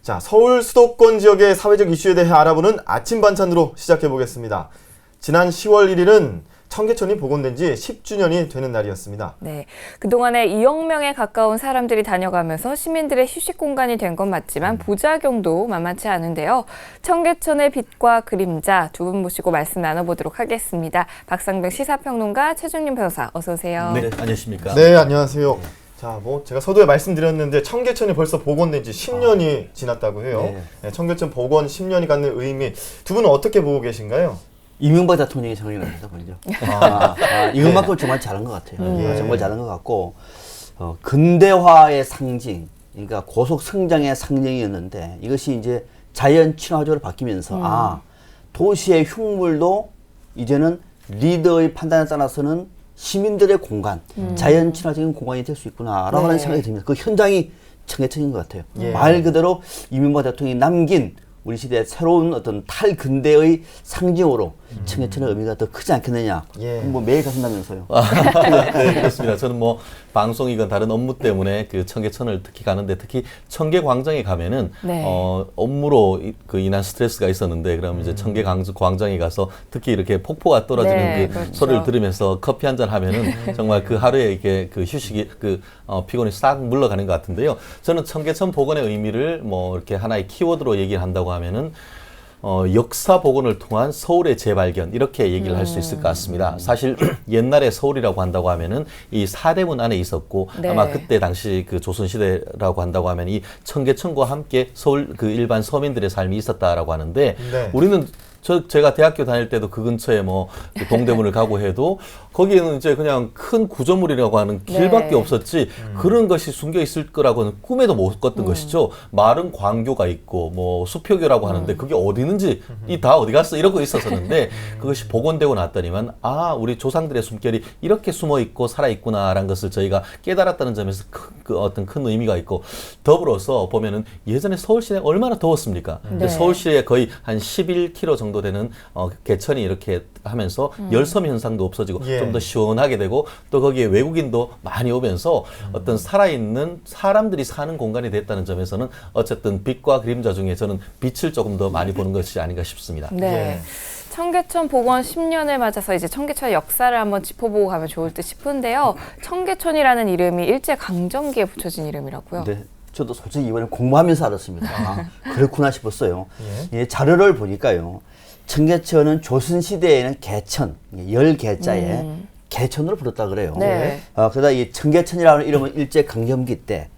자, 서울 수도권 지역의 사회적 이슈에 대해 알아보는 아침 반찬으로 시작해 보겠습니다. 지난 10월 1일은 청계천이 복원된 지 10주년이 되는 날이었습니다. 네, 그동안에 2억 명에 가까운 사람들이 다녀가면서 시민들의 휴식 공간이 된 건 맞지만 부작용도 만만치 않은데요. 청계천의 빛과 그림자 두 분 모시고 말씀 나눠보도록 하겠습니다. 박상병 시사평론가, 최준림 변호사 어서 오세요. 네, 안녕하십니까? 네, 안녕하세요. 자, 제가 서두에 말씀드렸는데 청계천이 벌써 복원된 지 10년이 지났다고 해요. 네. 네, 청계천 복원 10년이 갖는 의미, 두 분은 어떻게 보고 계신가요? 이명박 대통령이 정리 나서 버리죠. 이것만큼 정말 잘한 것 같아요. 정말 잘한 것 같고, 근대화의 상징, 그러니까 고속 성장의 상징이었는데 이것이 이제 자연 친화적으로 바뀌면서 도시의 흉물도 이제는 리더의 판단에 따라서는 시민들의 공간, 자연 친화적인 공간이 될 수 있구나라고 하는 생각이 듭니다. 그 현장이 청계천인 것 같아요. 예. 말 그대로 이명박 대통령이 남긴 우리 시대의 새로운 어떤 탈근대의 상징으로 청계천의 의미가 더 크지 않겠느냐. 예. 뭐 매일 가신다면서요. 네, 그렇습니다. 저는 뭐 방송이건 다른 업무 때문에 그 청계천을 특히 가는데, 특히 청계광장에 가면은 네. 업무로 그 인한 스트레스가 있었는데, 그러면 이제 청계광장에 가서 특히 이렇게 폭포가 떨어지는 네, 그 그렇죠. 소리를 들으면서 커피 한잔 하면은 정말 그 하루에 이렇게 그 휴식이 피곤이 싹 물러가는 것 같은데요. 저는 청계천 복원의 의미를 뭐 이렇게 하나의 키워드로 얘기를 한다고 하면은 역사 복원을 통한 서울의 재발견, 이렇게 얘기를 할 수 있을 것 같습니다. 사실 옛날에 서울이라고 한다고 하면은 이 사대문 안에 있었고, 네. 아마 그때 당시 그 조선시대라고 한다고 하면 이 청계천과 함께 서울 그 일반 서민들의 삶이 있었다라고 하는데, 네. 우리는 제가 대학교 다닐 때도 그 근처에 그 동대문을 가고 해도 거기에는 이제 그냥 큰 구조물이라고 하는 길밖에 네. 없었지, 그런 것이 숨겨 있을 거라고는 꿈에도 못 꿨던 것이죠. 마른 광교가 있고 뭐 수표교라고 하는데 그게 어디 있는지 이 다 어디 갔어 이러고 있었었는데 그것이 복원되고 났더니만 우리 조상들의 숨결이 이렇게 숨어 있고 살아 있구나라는 것을 저희가 깨달았다는 점에서 어떤 큰 의미가 있고, 더불어서 보면은 예전에 서울시내 얼마나 더웠습니까? 근데 네. 서울시에 거의 한 11km 정도 되는 개천이 이렇게 하면서 열섬 현상도 없어지고 예. 좀 더 시원하게 되고, 또 거기에 외국인도 많이 오면서 어떤 살아있는 사람들이 사는 공간이 됐다는 점에서는 어쨌든 빛과 그림자 중에 저는 빛을 조금 더 많이 보는 것이 아닌가 싶습니다. 네. 예. 청계천 복원 10년을 맞아서 이제 청계천의 역사를 한번 짚어보고 가면 좋을 듯 싶은데요. 청계천이라는 이름이 일제강점기에 붙여진 이름이라고요. 네. 저도 솔직히 이번에 공부하면서 알았습니다. 그렇구나 싶었어요. 예. 자료를 보니까요. 청계천은 조선시대에는 개천, 열개자에 개천으로 불렀다 그래요. 네. 그러다 이 청계천이라는 이름은 일제강점기 때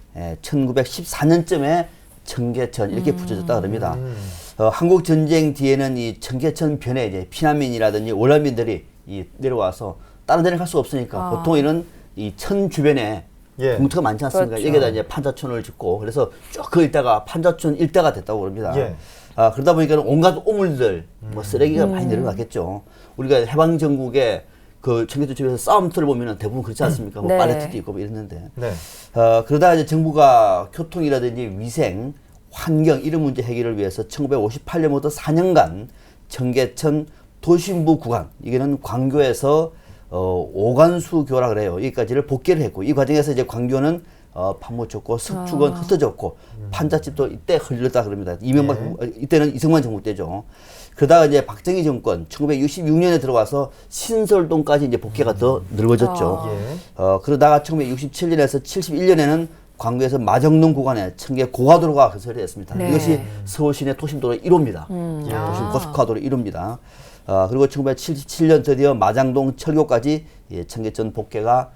1914년쯤에 청계천 이렇게 붙여졌다 그럽니다. 한국 전쟁 뒤에는 이 청계천 변에 이제 피난민이라든지 원난민들이 내려와서 다른 데는 갈 수 없으니까 보통 이런 이 천 주변에 예. 공터가 많지 않습니까? 그렇죠. 여기다 이제 판자촌을 짓고, 그래서 쭉 그 있다가 판자촌 일대가 됐다고 그럽니다. 예. 그러다 보니까 온갖 오물들, 뭐 쓰레기가 많이 내려갔겠죠. 우리가 해방전국에 그 청계천 주변에서 싸움터를 보면은 대부분 그렇지 않습니까? 뭐 네. 팔레트도 있고 뭐 이랬는데. 네. 그러다 이제 정부가 교통이라든지 위생, 환경 이런 문제 해결을 위해서 1958년부터 4년간 청계천 도심부 구간, 이게는 광교에서 오간수교라 그래요. 여기까지를 복개를 했고, 이 과정에서 이제 광교는 파묻혔고 석축은 흩어졌고 판잣집도 이때 흘렸다 그럽니다. 이때는 이승만 정부 때죠. 그러다가 이제 박정희 정권 1966년에 들어와서 신설동까지 이제 복개가 더 넓어졌죠. 그러다가 1967년에서 71년에는 광교에서 마정동 구간에 청계 고가도로가 건설이 됐습니다. 네. 이것이 서울시내 도심도로 1호입니다. 도심 고속화도로 1호입니다. 그리고 1977년 드디어 마장동 철교까지 청계천 복개가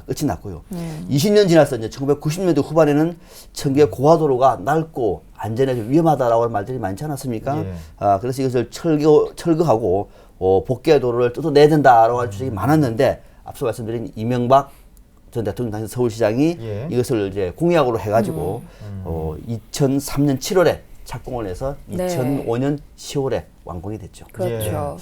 끝이 났고요. 20년 지나서 이제 1990년대 후반에는 청계 고화도로가 넓고 안전하고 위험하다라고 하는 말들이 많지 않았습니까? 예. 그래서 이것을 철거하고 복개 도로를 뜯어내야 된다라고 하는 주장이 많았는데, 앞서 말씀드린 이명박 전 대통령 당시 서울시장이 예. 이것을 이제 공약으로 해가지고 2003년 7월에 착공을 해서 네. 2005년 10월에 완공이 됐죠. 그렇죠.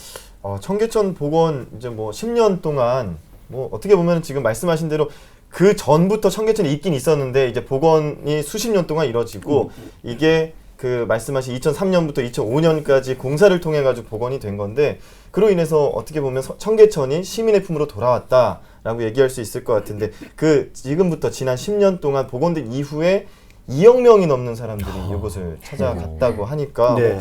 청계천 복원 이제 뭐 10년 동안 뭐 어떻게 보면 지금 말씀하신 대로 그 전부터 청계천이 있긴 있었는데 이제 복원이 수십 년 동안 이뤄지고 이게 그 말씀하신 2003년부터 2005년까지 공사를 통해 가지고 복원이 된 건데, 그로 인해서 어떻게 보면 청계천이 시민의 품으로 돌아왔다라고 얘기할 수 있을 것 같은데, 그 지금부터 지난 10년 동안 복원된 이후에 2억 명이 넘는 사람들이 이곳을 찾아갔다고 하니까 네.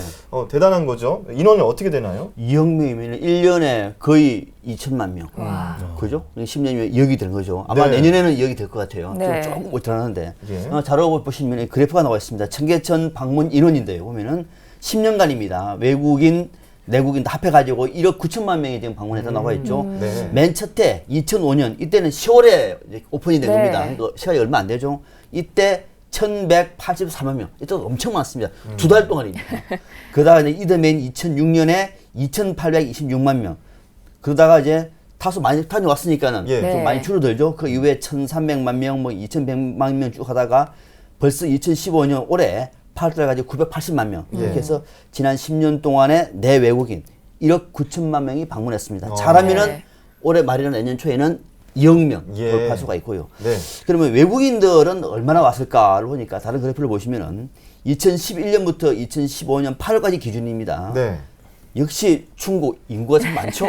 대단한 거죠. 인원이 어떻게 되나요? 2억 명이면 1년에 거의 2천만 명. 와. 그죠? 10년이면 2억이 되는 거죠. 아마 네. 내년에는 2억이 될 것 같아요. 네. 지금 조금 못 들어가는데. 예. 자료 보시면 그래프가 나와 있습니다. 청계천 방문 인원인데요. 보면은 10년간입니다. 외국인, 내국인 다 합해가지고 1억 9천만 명이 지금 방문해서 나와 있죠. 네. 맨 첫해 2005년 이때는 10월에 오픈이 된 네. 겁니다. 그러니까 시간이 얼마 안 되죠. 이때 1,184만 명. 이때 엄청 많습니다. 두 달 동안입니다. 그러다가 이제 이듬해인 2006년에 2,826만 명. 그러다가 이제 다소 많이 다녀왔으니까는 예. 좀 네. 많이 줄어들죠. 그 이후에 1,300만 명, 뭐 2,100만 명 쭉 하다가 벌써 2015년 올해 8월 가지고 980만 명. 예. 이렇게 해서 지난 10년 동안에 내 외국인 1억 9천만 명이 방문했습니다. 어. 잘하면은 네. 올해 말이나 내년 초에는 2억 명 예. 돌파할 수가 있고요. 네. 그러면 외국인들은 얼마나 왔을까를 보니까 다른 그래프를 보시면은 2011년부터 2015년 8월까지 기준입니다. 네. 역시 중국 인구가 참 많죠.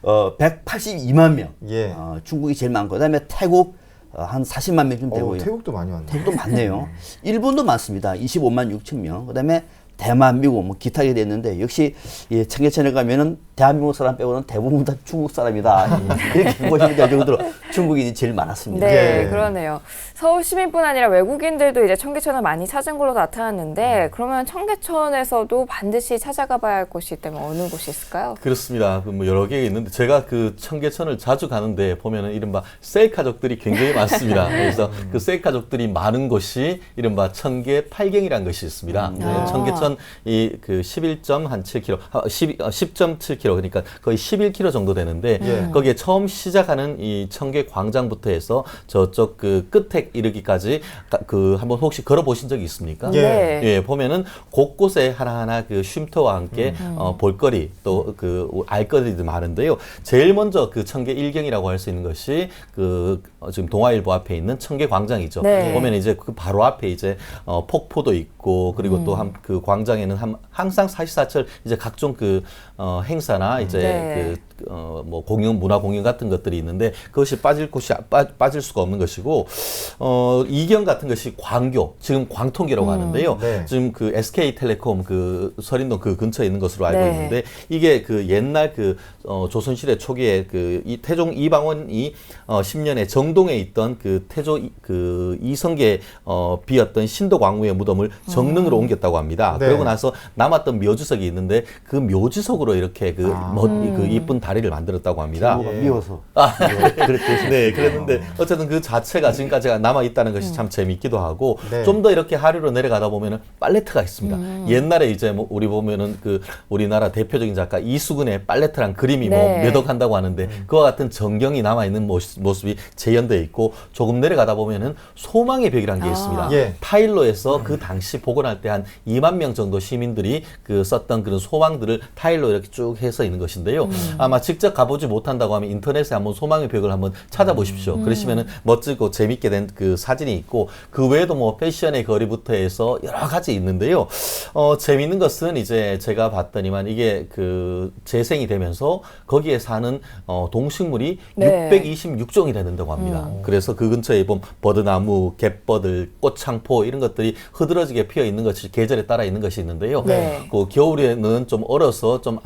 182만 명. 예. 중국이 제일 많고 그다음에 태국 한 40만 명쯤 되고요. 태국도 많이 왔네요. 태국도 많네요. 일본도 많습니다. 25만 6천 명. 그다음에 대만, 미국, 뭐 기타게 됐는데 역시 이 청계천에 가면은 대한민국 사람 빼고는 대부분 다 중국 사람이다. 이렇게 보시면 될 정도로 중국인이 제일 많았습니다. 네, 예. 그러네요. 서울 시민뿐 아니라 외국인들도 이제 청계천을 많이 찾은 걸로 나타났는데 그러면 청계천에서도 반드시 찾아가 봐야 할 곳이 있다면 어느 곳이 있을까요? 그렇습니다. 그 뭐 여러 개 있는데 제가 그 청계천을 자주 가는데 보면은 이른바 셀카족들이 굉장히 많습니다. 그래서 그 셀카족들이 많은 곳이 이른바 청계 팔경이라는 것이 있습니다. 청계천 이 그 11.7km, 10.7km 그러니까 거의 11km 정도 되는데 거기에 처음 시작하는 이 청계 광장부터 해서 저쪽 그 끝에 이르기까지 그 한번 혹시 걸어 보신 적이 있습니까? 예. 네. 예, 보면은 곳곳에 하나하나 그 쉼터와 함께 볼거리 또 그 알거리도 많은데요. 제일 먼저 그 청계 일경이라고 할 수 있는 것이 그 지금 동아일보 앞에 있는 청계 광장이죠. 네. 보면 이제 그 바로 앞에 이제 폭포도 있고 그리고 또 그 광장에는 항상 사시사철 이제 각종 그 행사나 이제 네. 뭐 공연 문화 공연 같은 것들이 있는데 그것이 빠질 곳이 빠질 수가 없는 것이고 이경 같은 것이 광교 지금 광통계라고 하는데요. 네. 지금 그 SK텔레콤 그 설인동 그 근처에 있는 것으로 알고 네. 있는데 이게 그 옛날 그 조선시대 초기에 그 이 태종 이방원이 10년에 정동에 있던 그 태조 그 이성계 비었던 신도광무의 무덤을 정릉으로 옮겼다고 합니다. 네. 그러고 나서 남았던 묘지석이 있는데 그 묘지석으로 이렇게 그 이쁜 다리를 만들었다고 합니다. 뭐가 미워서. 그랬듯이. 네, 그랬는데 어쨌든 그 자체가 지금까지 남아 있다는 것이 참 재밌기도 하고 네. 좀 더 이렇게 하류로 내려가다 보면은 빨래터가 있습니다. 옛날에 이제 뭐 우리 보면은 그 우리나라 대표적인 작가 이수근의 빨래터란 그림이 뭐 네. 매덕한다고 하는데 그와 같은 전경이 남아 있는 모습이 재현되어 있고 조금 내려가다 보면은 소망의 벽이라는 게 있습니다. 예. 타일로에서 그 당시 복원할 때 한 2만 명 정도 시민들이 그 썼던 그런 소망들을 타일로 이렇게 쭉 해서 있는 것인데요. 아마 직접 가보지 못한다고 하면 인터넷에 한번 소망의 벽을 한번 찾아보십시오. 그러시면은 멋지고 재밌게 된 그 사진이 있고 그 외에도 뭐 패션의 거리부터 해서 여러 가지 있는데요. 재밌는 것은 이제 제가 봤더니만 이게 그 재생이 되면서 거기에 사는 동식물이 네. 626종이나 된다고 합니다. 그래서 그 근처에 보면 버드나무, 갯버들, 꽃창포 이런 것들이 흐드러지게 피어 있는 것이 계절에 따라 있는 것이 있는데요. 네. 그 겨울에는 좀 얼어서 좀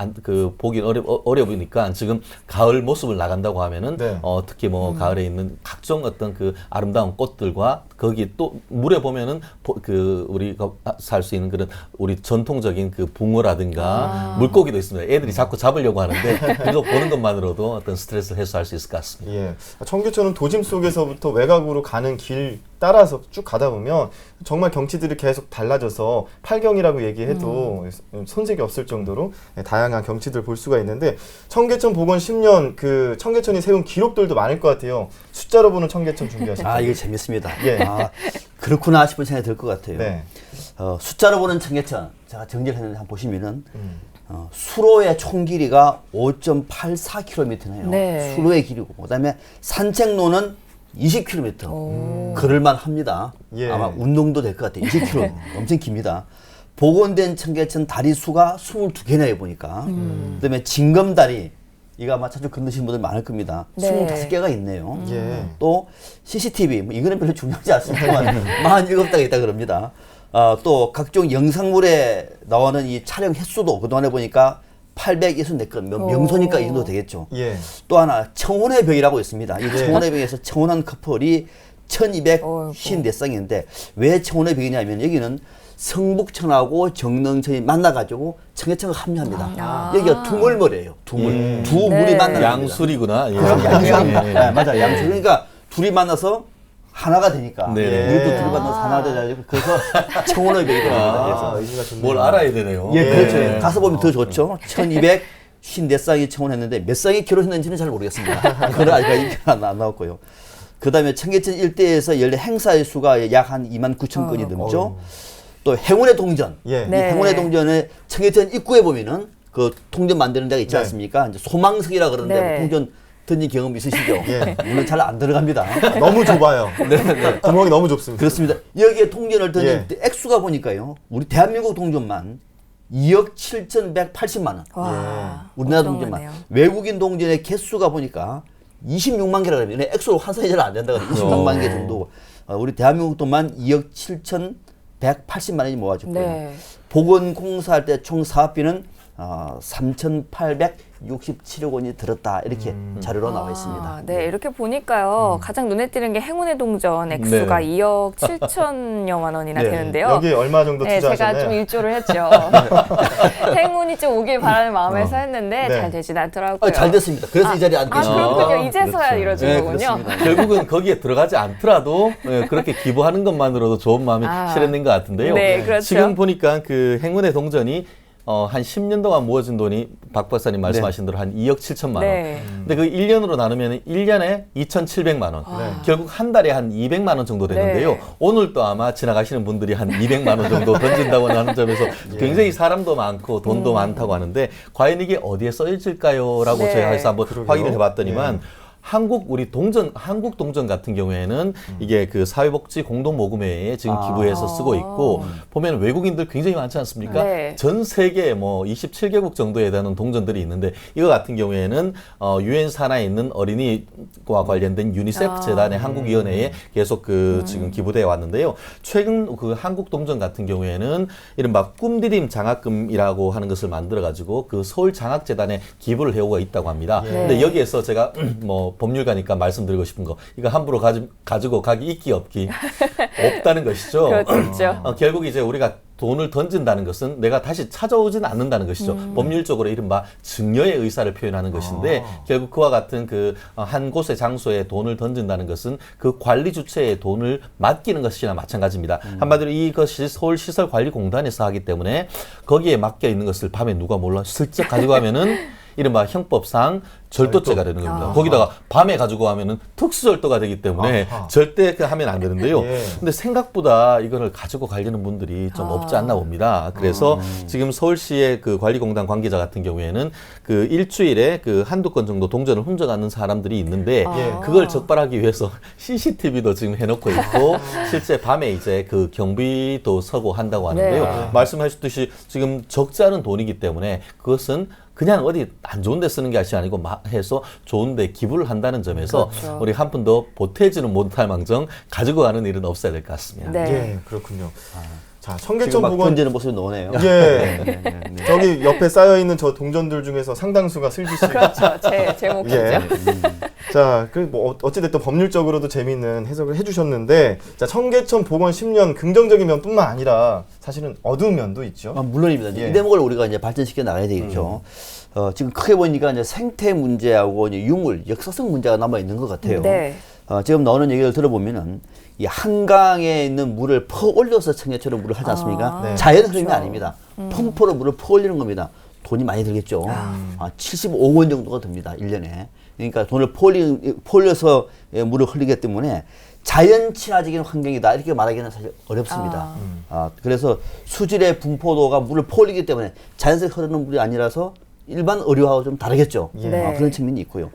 보기 어려 보니까 지금 가을 모습을 나간다고 하면은 네. 특히 뭐 가을에 있는 각종 어떤 그 아름다운 꽃들과 거기 또 물에 보면은 그 우리가 살 수 있는 그런 우리 전통적인 그 붕어라든가 물고기도 있습니다. 애들이 자꾸 잡으려고 하는데 그거 보는 것만으로도 어떤 스트레스를 해소할 수 있을 것 같습니다. 예. 청계천은 도심 속에서부터 외곽으로 가는 길 따라서 쭉 가다 보면 정말 경치들이 계속 달라져서 팔경이라고 얘기해도 손색이 없을 정도로 다양한 경치들 볼 수가 있는데 청계천 복원 10년 그 청계천이 세운 기록들도 많을 것 같아요. 숫자로 보는 청계천 준비하셨죠? 이게 재밌습니다. 예. 그렇구나 싶은 생각이 들 것 같아요. 네. 숫자로 보는 청계천 제가 정리를 했는데 한번 보시면은 수로의 총 길이가 5.84km네요. 네. 수로의 길이고 그다음에 산책로는 20km 걸을만 합니다. 예. 아마 운동도 될 것 같아요. 20km 엄청 깁니다. 복원된 청계천 다리 수가 22개나 해보니까 그다음에 징검다리 이거 아마 자주 건드신 분들 많을 겁니다. 네. 25개가 있네요. 예. 또 CCTV, 뭐 이거는 별로 중요하지 않습니다만 47대가 있다 그럽니다. 또 각종 영상물에 나오는 이 촬영 횟수도 그동안에 보니까 864건, 명소니까 이 정도 되겠죠. 예. 또 하나 청혼의 벽이라고 있습니다. 이 청혼의 벽에서 청혼한 커플이 1254쌍인데 왜 청혼의 벽이냐면 여기는 성북청하고 정릉청이 만나가지고 청계천을 합류합니다. 여기가 두물머리예요. 두물. 두 물이 네. 만나는 양술이구나. 예. 양술입니다. 예. 네, 맞아요. 양술. 그러니까 둘이 만나서 하나가 되니까 네. 우리도 둘이 만나서 하나가 되자. 그래서 청혼의 벽이 됩니다. 그래서 의미가 좋네요. 뭘 알아야 되네요. 예, 그렇죠. 예. 가서 보면 더 좋죠. 1254쌍이 청혼했는데 몇 쌍이 결혼했는지는 잘 모르겠습니다. 그건 아직까지 안 나왔고요. 그 다음에 청계천 일대에서 열린 행사의 수가 약 한 2만 9천 건이 넘죠. 또 행운의 동전. 예. 이 네. 행운의 동전에 청계천 입구에 보면은 그 동전 만드는 데가 있지 네. 않습니까? 이제 소망석이라 그러는데 네. 동전 던진 경험 있으시죠? 예. 물론 잘 안 들어갑니다. 너무 좁아요. 구멍이 너무 좁습니다. 그렇습니다. 여기에 동전을 던진 예. 때 액수가 보니까요. 우리 대한민국 동전만 2억 7,180만 원. 와, 우리나라 엄청나네요. 동전만. 외국인 동전의 개수가 보니까 26만 개라 그러면 액수로 환산이 잘 안 된다 그래요. 26만 개 정도. 우리 대한민국 돈만 2억 7,180만 원이 모아졌고요. 네. 보건공사할 때 총 사업비는 3,867억 원이 들었다 이렇게 자료로 나와 있습니다. 네, 이렇게 보니까요. 가장 눈에 띄는 게 행운의 동전 액수가 네. 2억 7천여만 원이나 네. 되는데요. 여기 얼마 정도 네, 제가 투자하셨나요? 좀 일조를 했죠. 행운이 좀 오길 바라는 마음에서 했는데 네. 잘 되진 않더라고요. 잘 됐습니다. 그래서 이 자리에 앉고 있습니다. 그렇군요. 이제서야 그렇죠. 이뤄진 네, 거군요. 그렇습니다. 결국은 거기에 들어가지 않더라도 예, 그렇게 기부하는 것만으로도 좋은 마음이 실현된 것 같은데요. 네, 그렇죠. 지금 보니까 그 행운의 동전이 한 10년 동안 모아진 돈이 박 박사님 말씀하신 대로 한 2억 7천만 원. 네. 근데 그 1년으로 나누면 1년에 2,700만 원. 결국 한 달에 한 200만 원 정도 되는데요. 네. 오늘도 아마 지나가시는 분들이 한 200만 원 정도 던진다고 하는 점에서 굉장히 사람도 많고 돈도 많다고 하는데 과연 이게 어디에 써질까요? 라고 네. 제가 해서 한번 그러게요. 확인을 해봤더니만 한국 동전 같은 경우에는 이게 그 사회복지 공동모금회에 지금 기부해서 쓰고 있고 보면 외국인들 굉장히 많지 않습니까? 네. 전 세계 뭐 27개국 정도에 해당하는 동전들이 있는데 이거 같은 경우에는 유엔 산하에 있는 어린이와 관련된 유니세프 재단의 한국위원회에 계속 그 지금 기부돼 왔는데요. 최근 그 한국 동전 같은 경우에는 이른바 꿈디딤 장학금이라고 하는 것을 만들어 가지고 그 서울 장학재단에 기부를 해오고 있다고 합니다. 근데 여기에서 제가 뭐 법률가니까 말씀드리고 싶은 거 이거 함부로 가지고 가기 있기 없기 없다는 것이죠. 그렇죠. 결국 이제 우리가 돈을 던진다는 것은 내가 다시 찾아오지는 않는다는 것이죠. 법률적으로 이른바 증여의 의사를 표현하는 것인데 결국 그와 같은 그 한 곳의 장소에 돈을 던진다는 것은 그 관리 주체의 돈을 맡기는 것이나 마찬가지입니다. 한마디로 이것이 서울시설관리공단에서 하기 때문에 거기에 맡겨 있는 것을 밤에 누가 몰라 슬쩍 가지고 가면은 이른바 형법상 절도죄가 되는 겁니다. 거기다가 밤에 가지고 가면은 특수절도가 되기 때문에 절대 하면 안 되는데요. 예. 근데 생각보다 이거를 가지고 가려는 분들이 좀 없지 않나 봅니다. 그래서 지금 서울시의 그 관리공단 관계자 같은 경우에는 그 일주일에 그 한두 건 정도 동전을 훔쳐가는 사람들이 있는데 그걸 적발하기 위해서 CCTV도 지금 해놓고 있고 실제 밤에 이제 그 경비도 서고 한다고 하는데요. 네. 말씀하셨듯이 지금 적지 않은 돈이기 때문에 그것은 그냥 어디 안 좋은 데 쓰는 게 아니고 해서 좋은 데 기부를 한다는 점에서 그렇죠. 우리 한 푼 더 보태지는 못할 망정 가지고 가는 일은 없어야 될 것 같습니다. 네. 예, 그렇군요. 자, 지금 청계천 막 복원 던지는 모습이 나오네요. 예. 저기 옆에 쌓여 있는 저 동전들 중에서 상당수가 슬기씨. 그렇죠. 제 목표죠. 예. 자, 그 뭐 어찌됐든 법률적으로도 재미있는 해석을 해주셨는데, 자, 청계천 복원 10년 긍정적인 면뿐만 아니라 사실은 어두운 면도 있죠. 물론입니다. 이제 예. 이 대목을 우리가 이제 발전시켜 나가야 되겠죠. 지금 크게 보니까 이제 생태 문제하고 이제 유물, 역사성 문제가 남아 있는 것 같아요. 네. 지금 나오는 얘기를 들어보면은 이 한강에 있는 물을 퍼올려서 청계천으로 물을 하지 않습니까? 네. 자연 흐름이 아닙니다. 펌프로 물을 퍼올리는 겁니다. 돈이 많이 들겠죠. 75억 원 정도가 듭니다. 1년에. 그러니까 돈을 퍼올려서 물을 흘리기 때문에 자연 친화적인 환경이다 이렇게 말하기는 사실 어렵습니다. 그래서 수질의 분포도가 물을 퍼올리기 때문에 자연스레 흐르는 물이 아니라서 일반 의료하고 좀 다르겠죠. 네. 그런 측면이 있고요.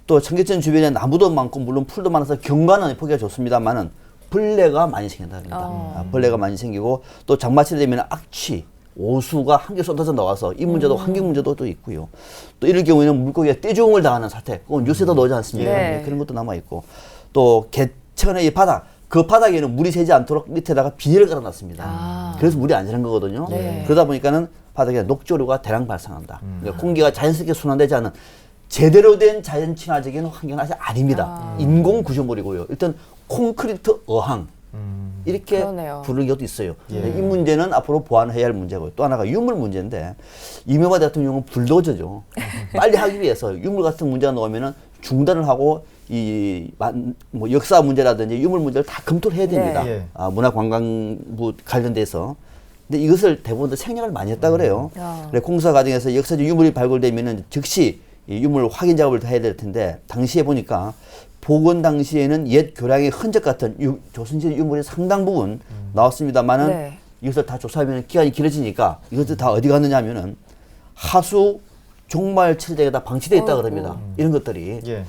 또 청계천 주변에 나무도 많고 물론 풀도 많아서 경관은 보기가 좋습니다만은 벌레가 많이 생긴다 합니다. 벌레가 많이 생기고 또 장마철 되면 악취, 오수가 함께 쏟아져 나와서 이 문제도 환경 문제도 또 있고요. 또 이럴 경우에는 물고기가 떼죽음을 당하는 사태, 그건 뉴스에도 나오지 않습니까? 네. 그런 것도 남아 있고, 또 개천의 이 바닥, 그 바닥에는 물이 새지 않도록 밑에다가 비닐을 깔아놨습니다. 그래서 물이 안전한 거거든요. 네. 그러다 보니까는 바닥에 녹조류가 대량 발생한다. 그러니까 공기가 자연스럽게 순환되지 않은 제대로 된 자연 친화적인 환경은 아직 아닙니다. 인공 구조물이고요. 일단 콘크리트 어항. 이렇게 그러네요. 부르는 것도 있어요. 이 문제는 앞으로 보완해야 할 문제고요. 또 하나가 유물 문제인데 이명박 대통령은 불도저죠. 빨리 하기 위해서 유물 같은 문제가 나오면은 중단을 하고 뭐 역사 문제라든지 유물 문제를 다 검토를 해야 됩니다. 네. 문화관광부 관련돼서. 근데 이것을 대부분 생략을 많이 했다 그래요. 야. 그래 공사 과정에서 역사적 유물이 발굴되면은 즉시 이 유물 확인 작업을 다 해야 될 텐데 당시에 보니까 복원 당시에는 옛 교량의 흔적 같은 조선시대 유물의 상당 부분 나왔습니다만은 네. 이것을 다 조사하면 기간이 길어지니까 이것들 다 어디 갔느냐 하면은 하수 종말 철책에다 방치되어 있다 그럽니다. 이런 것들이. 예.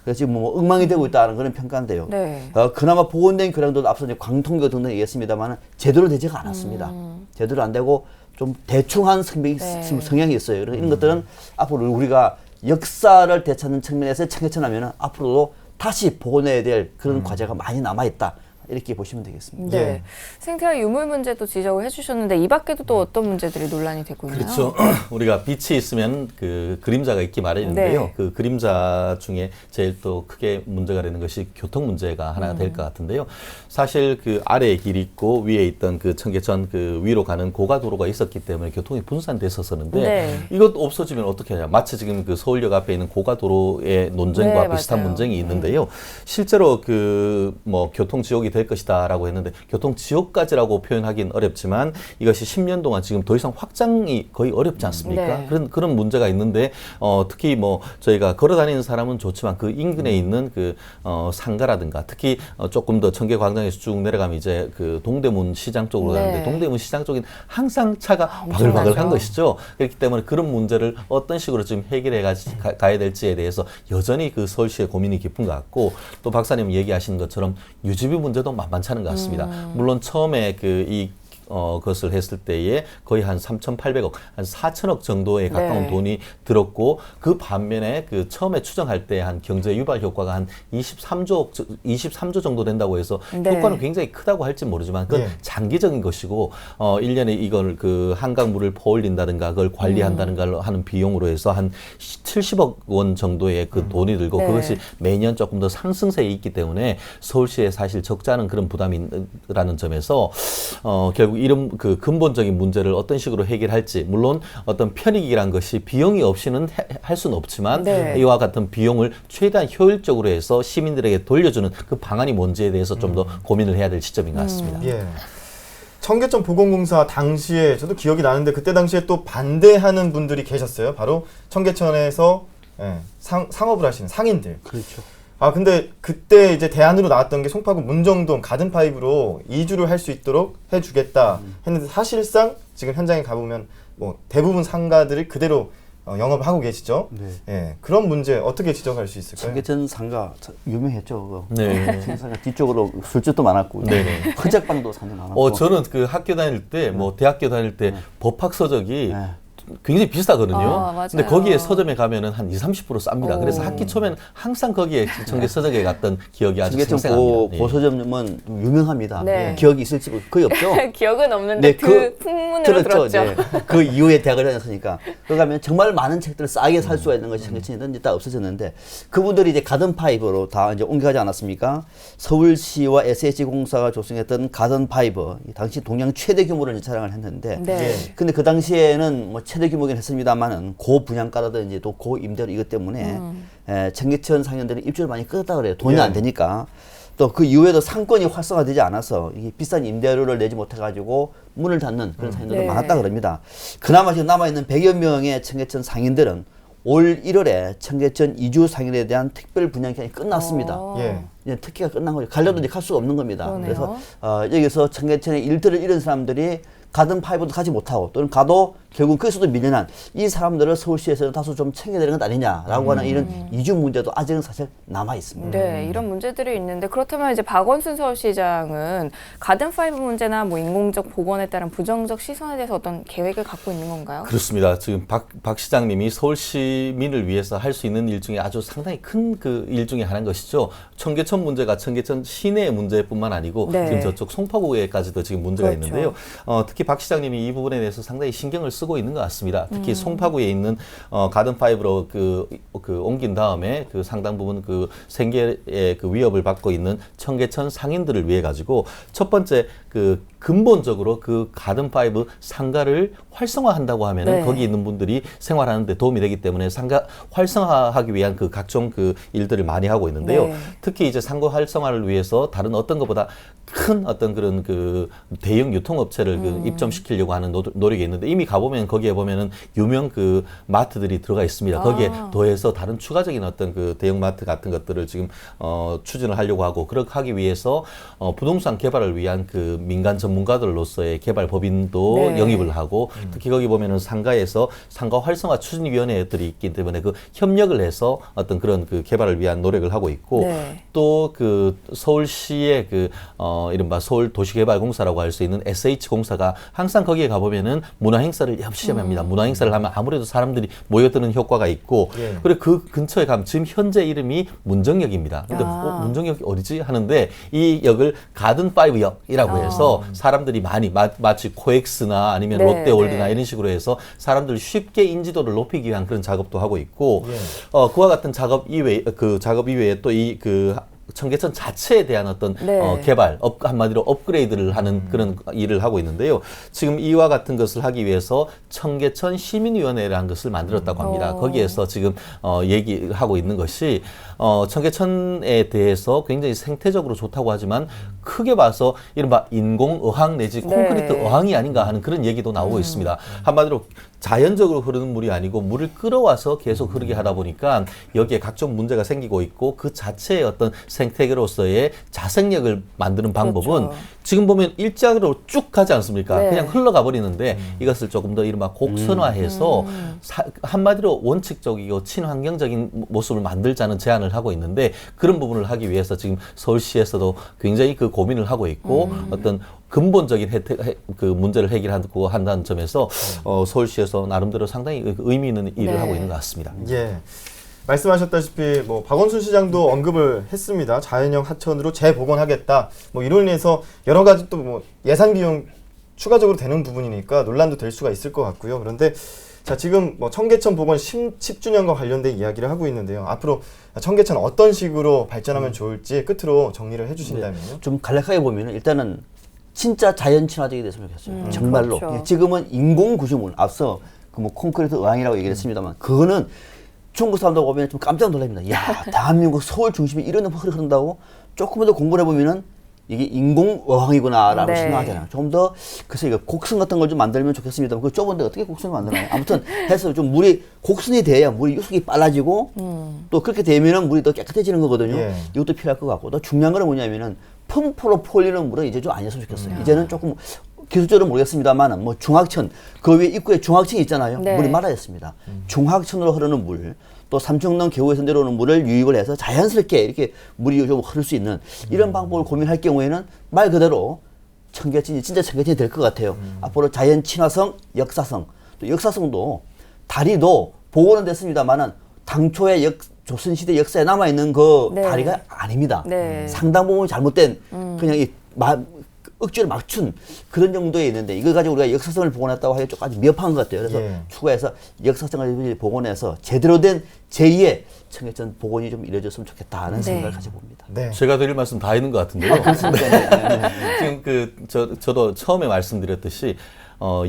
그래서 지금 뭐 엉망이 되고 있다는 그런 평가인데요. 네. 그나마 복원된 교량도 앞서 이제 광통교 등등 얘기했습니다만 제대로 되지가 않았습니다. 제대로 안 되고 좀 대충한 성향이 있어요. 그래서 이런 것들은 앞으로 우리가 역사를 되찾는 측면에서 청계천 하면은 앞으로도 다시 복원해야 될 그런 과제가 많이 남아 있다. 이렇게 보시면 되겠습니다. 네. 예. 생태와 유물 문제도 지적을 해주셨는데 이 밖에도 또 어떤 문제들이 논란이 되고 있나요? 그렇죠. 우리가 빛이 있으면 그 그림자가 있기 마련인데요. 네. 그 그림자 중에 제일 또 크게 문제가 되는 것이 교통 문제가 하나 될 것 같은데요. 사실 그 아래에 길이 있고 위에 있던 그 청계천 그 위로 가는 고가도로가 있었기 때문에 교통이 분산됐었었는데 네. 이것 없어지면 어떻게 하냐. 마치 지금 그 서울역 앞에 있는 고가도로의 논쟁과 네, 비슷한 맞아요. 문제이 있는데요. 실제로 그 뭐 교통 지옥이 될 것이다라고 했는데 교통 지옥까지라고 표현하기는 어렵지만 이것이 10년 동안 지금 더 이상 확장이 거의 어렵지 않습니까? 네. 그런 문제가 있는데 특히 뭐 저희가 걸어 다니는 사람은 좋지만 그 인근에 있는 그 상가라든가 특히 조금 더 청계광장에서 쭉 내려가면 이제 그 동대문 시장 쪽으로 네. 가는데 동대문 시장 쪽엔 항상 차가 엄청나죠. 바글바글한 것이죠. 그렇기 때문에 그런 문제를 어떤 식으로 지금 해결해 가야 될지에 대해서 여전히 그 서울시의 고민이 깊은 것 같고 또 박사님 얘기하신 것처럼 유지비 문제도 만만치 않은 것 같습니다. 물론 처음에 그것을 했을 때에 거의 한 3,800억, 한 4천억 정도에 가까운 네. 돈이 들었고 그 반면에 그 처음에 추정할 때 한 경제 유발 효과가 한 23조 정도 된다고 해서 네. 효과는 굉장히 크다고 할지 모르지만 그건 예. 장기적인 것이고 1년에 이걸 그 한강물을 퍼올린다든가 그걸 관리한다든가 하는 비용으로 해서 한 70억 원 정도의 그 돈이 들고 네. 그것이 매년 조금 더 상승세에 있기 때문에 서울시에 사실 적지 않은 그런 부담이라는 점에서 결국 이런 그 근본적인 문제를 어떤 식으로 해결할지 물론 어떤 편익이란 것이 비용이 없이는 할 수는 없지만 네. 이와 같은 비용을 최대한 효율적으로 해서 시민들에게 돌려주는 그 방안이 뭔지에 대해서 좀 더 고민을 해야 될 시점인 것 같습니다. 예. 청계천 보건공사 당시에 저도 기억이 나는데 그때 당시에 또 반대하는 분들이 계셨어요. 바로 청계천에서 상업을 하시는 상인들. 그렇죠. 아 근데 그때 이제 대안으로 나왔던 게 송파구 문정동 가든파이브로 이주를 할 수 있도록 해주겠다 했는데 사실상 지금 현장에 가보면 뭐 대부분 상가들이 그대로 영업을 하고 계시죠. 네. 예, 그런 문제 어떻게 지적할 수 있을까요? 청계천 상가 유명했죠. 그거. 네. 청계천 상가 뒤쪽으로 술집도 많았고 네네. 흔적방도 상당히 많았고. 저는 그 학교 다닐 때, 뭐 대학교 다닐 때 법학 서적이 네. 굉장히 비싸거든요. 아, 맞아요. 근데 거기에 서점에 가면은 한 20, 30% 쌉니다. 오. 그래서 학기 초면 항상 거기에 청계 서적에 갔던 기억이 아주 청계천 생생합니다. 예. 고서점은 유명합니다. 네. 기억이 있을지 거의 없죠. 기억은 없는데 네, 그 풍문으로 들었죠. 네. 그 이후에 대학을 다녔으니까. 그러가면 정말 많은 책들을 싸게 살 수가 있는 것이 청계천이든 이제 다 없어졌는데 그분들이 이제 가든파이브로 다 이제 옮겨가지 않았습니까? 서울시와 SH공사가 조성했던 가든파이브, 당시 동양 최대 규모를 이제 촬영을 했는데 네. 근데 그 당시에는 뭐 최대 규모긴 했습니다만은 고분양가라든지 또 고임대료 이것 때문에 청계천 상인들은 입주를 많이 끊었다 그래요. 돈이 예. 안 되니까. 또 그 이후에도 상권이 활성화되지 않아서 이게 비싼 임대료를 내지 못해가지고 문을 닫는 그런 상인들도 네. 많았다 그럽니다. 그나마 지금 남아있는 100여 명의 청계천 상인들은 올 1월에 청계천 이주 상인에 대한 특별 분양 기간이 끝났습니다. 예. 이제 특기가 끝난 거죠. 가려도 이제 갈 수가 없는 겁니다. 그러네요. 그래서 여기서 청계천에 일터를 잃은 사람들이 가든 파이브도 가지 못하고 또는 가도 결국 거기서도 밀려난 이 사람들을 서울시에서는 다소 좀 챙겨야 되는 것 아니냐라고 하는 이런 이중 문제도 아직은 사실 남아 있습니다. 네, 이런 문제들이 있는데 그렇다면 이제 박원순 서울시장은 가든5 문제나 뭐 인공적 복원에 따른 부정적 시선에 대해서 어떤 계획을 갖고 있는 건가요? 그렇습니다. 지금 박 시장님이 서울 시민을 위해서 할 수 있는 일 중에 아주 상당히 큰 그 일 중에 하나인 것이죠. 청계천 문제가 청계천 시내의 문제뿐만 아니고 네. 지금 저쪽 송파구에까지도 지금 문제가 그렇죠. 있는데요. 특히 박 시장님이 이 부분에 대해서 상당히 신경을 쓰고 있는 것 같습니다. 특히 송파구에 있는 가든5로 그 옮긴 다음에 그 상당 부분 그 생계의 그 위협을 받고 있는 청계천 상인들을 위해 가지고 첫 번째 그 근본적으로 그 가든5 상가를 활성화한다고 하면은 네. 거기 있는 분들이 생활하는 데 도움이 되기 때문에 상가 활성화하기 위한 그 각종 그 일들을 많이 하고 있는데요. 네. 특히 이제 상가 활성화를 위해서 다른 어떤 것보다 큰 어떤 그런 그 대형 유통업체를 그 입점시키려고 하는 노력이 있는데 이미 가보면 거기에 보면은 유명 그 마트들이 들어가 있습니다. 거기에 더해서 다른 추가적인 어떤 그 대형 마트 같은 것들을 지금 추진을 하려고 하고 그렇게 하기 위해서 부동산 개발을 위한 그 민간 전문가들로서의 개발 법인도 네. 영입을 하고 특히 거기 보면은 상가에서 상가 활성화 추진위원회들이 있기 때문에 그 협력을 해서 어떤 그런 그 개발을 위한 노력을 하고 있고 네. 또 그 서울시의 그 이른바 서울도시개발공사라고 할 수 있는 SH공사가 항상 거기에 가보면은 문화행사를 열심히 합니다. 문화행사를 하면 아무래도 사람들이 모여드는 효과가 있고 예. 그리고 그 근처에 가면 지금 현재 이름이 문정역입니다. 근데 문정역이 어디지 하는데 이 역을 가든5 역이라고 해서 사람들이 많이 마치 코엑스나 아니면 네, 롯데월드나 네. 이런 식으로 해서 사람들 쉽게 인지도를 높이기 위한 그런 작업도 하고 있고 예. 그와 같은 작업 이외에 또 이 그 청계천 자체에 대한 어떤 네. 개발, 한마디로 업그레이드를 하는 그런 일을 하고 있는데요. 지금 이와 같은 것을 하기 위해서 청계천 시민위원회라는 것을 만들었다고 합니다. 거기에서 지금 얘기하고 있는 것이 청계천에 대해서 굉장히 생태적으로 좋다고 하지만 크게 봐서 이른바 인공어항 내지 콘크리트 네. 어항이 아닌가 하는 그런 얘기도 나오고 있습니다. 한마디로 자연적으로 흐르는 물이 아니고 물을 끌어와서 계속 흐르게 하다 보니까 여기에 각종 문제가 생기고 있고 그 자체의 어떤 생태계로서의 자생력을 만드는 방법은 그렇죠. 지금 보면 일자로 쭉 가지 않습니까? 네. 그냥 흘러가 버리는데 이것을 조금 더 이른바 곡선화해서 한마디로 원칙적이고 친환경적인 모습을 만들자는 제안을 하고 있는데 그런 부분을 하기 위해서 지금 서울시에서도 굉장히 그 고민을 하고 있고 어떤 근본적인 그 문제를 해결하고 한다는 점에서 서울시에서 나름대로 상당히 의미 있는 일을 네. 하고 있는 것 같습니다. 예. 말씀하셨다시피 뭐 박원순 시장도 언급을 했습니다. 자연형 하천으로 재복원하겠다. 뭐 이로 인해서 여러 가지 또 뭐 예산 비용 추가적으로 되는 부분이니까 논란도 될 수가 있을 것 같고요. 그런데 자 지금 뭐 청계천 복원 10주년과 관련된 이야기를 하고 있는데요. 앞으로 청계천 어떤 식으로 발전하면 좋을지 끝으로 정리를 해주신다면요. 좀 간략하게 보면은 일단은 진짜 자연 친화적이 됐으면 좋겠어요. 정말로. 그렇죠. 예, 지금은 인공 구조물 앞서 그 뭐 콘크리트 어항이라고 얘기했습니다만 그거는 중국 사람들 보면 좀 깜짝 놀랍니다. 야, 대한민국 서울 중심에 이런 흐르 흐른다고 조금만 더 공부를 해보면은 이게 인공 어항이구나라고 네. 생각하잖아요. 좀 더 글쎄 이거 곡선 같은 걸 좀 만들면 좋겠습니다. 그 좁은데 어떻게 곡선을 만드나요? 아무튼 해서 좀 물이 곡선이 돼야 물이 유속이 빨라지고 또 그렇게 되면은 물이 더 깨끗해지는 거거든요. 예. 이것도 필요할 것 같고 또 중요한 건 뭐냐면은 펌프로 폴리는 물은 이제 좀 아니었으면 좋겠어요. 이제는 조금 기술적으로 모르겠습니다만 뭐 중하천 그 위에 입구에 중하천이 있잖아요. 네. 물이 말아졌습니다. 중하천으로 흐르는 물 또 삼청동 계곡에서 내려오는 물을 유입을 해서 자연스럽게 이렇게 물이 좀 흐를 수 있는 이런 방법을 고민할 경우에는 말 그대로 청계천이 진짜 청계천이 될 것 같아요. 앞으로 자연 친화성, 역사성 또 역사성도 다리도 복원은 됐습니다만은 당초의 조선시대 역사에 남아있는 그 네. 다리가 아닙니다. 네. 상당 부분 잘못된 그냥 억지로 맞춘 그런 정도에 있는데 이걸 가지고 우리가 역사성을 복원했다고 하기가 조금 아주 미흡한 것 같아요. 그래서 예. 추가해서 역사성을 복원해서 제대로 된 제2의 청계천 복원이 좀 이루어졌으면 좋겠다는 네. 생각을 가져봅니다. 네. 제가 드릴 말씀 다 있는 것 같은데요. 지금 저도 처음에 말씀드렸듯이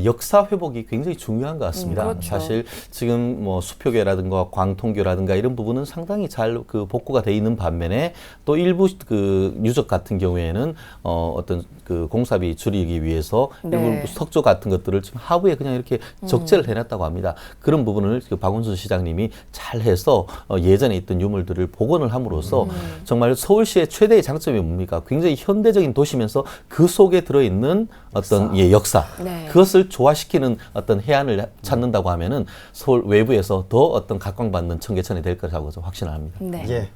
역사 회복이 굉장히 중요한 것 같습니다. 그렇죠. 사실 지금 뭐 수표계라든가 광통교라든가 이런 부분은 상당히 잘 그 복구가 돼 있는 반면에 또 일부 그 유적 같은 경우에는 어떤 그 공사비 줄이기 위해서 네. 일부 석조 같은 것들을 지금 하부에 그냥 이렇게 적재를 해놨다고 합니다. 그런 부분을 그 박원순 시장님이 잘 해서 예전에 있던 유물들을 복원을 함으로써 정말 서울시의 최대의 장점이 뭡니까? 굉장히 현대적인 도시면서 그 속에 들어있는 어떤 역사. 네. 그것을 그것을 조화시키는 어떤 해안을 찾는다고 하면은 서울 외부에서 더 어떤 각광받는 청계천이 될 거라고 확신합니다. 네. 예.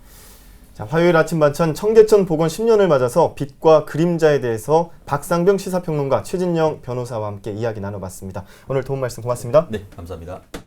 자, 화요일 아침 반찬 청계천 복원 10년을 맞아서 빛과 그림자에 대해서 박상병 시사평론가 최진영 변호사와 함께 이야기 나눠봤습니다. 오늘 도움 말씀 고맙습니다. 네, 감사합니다.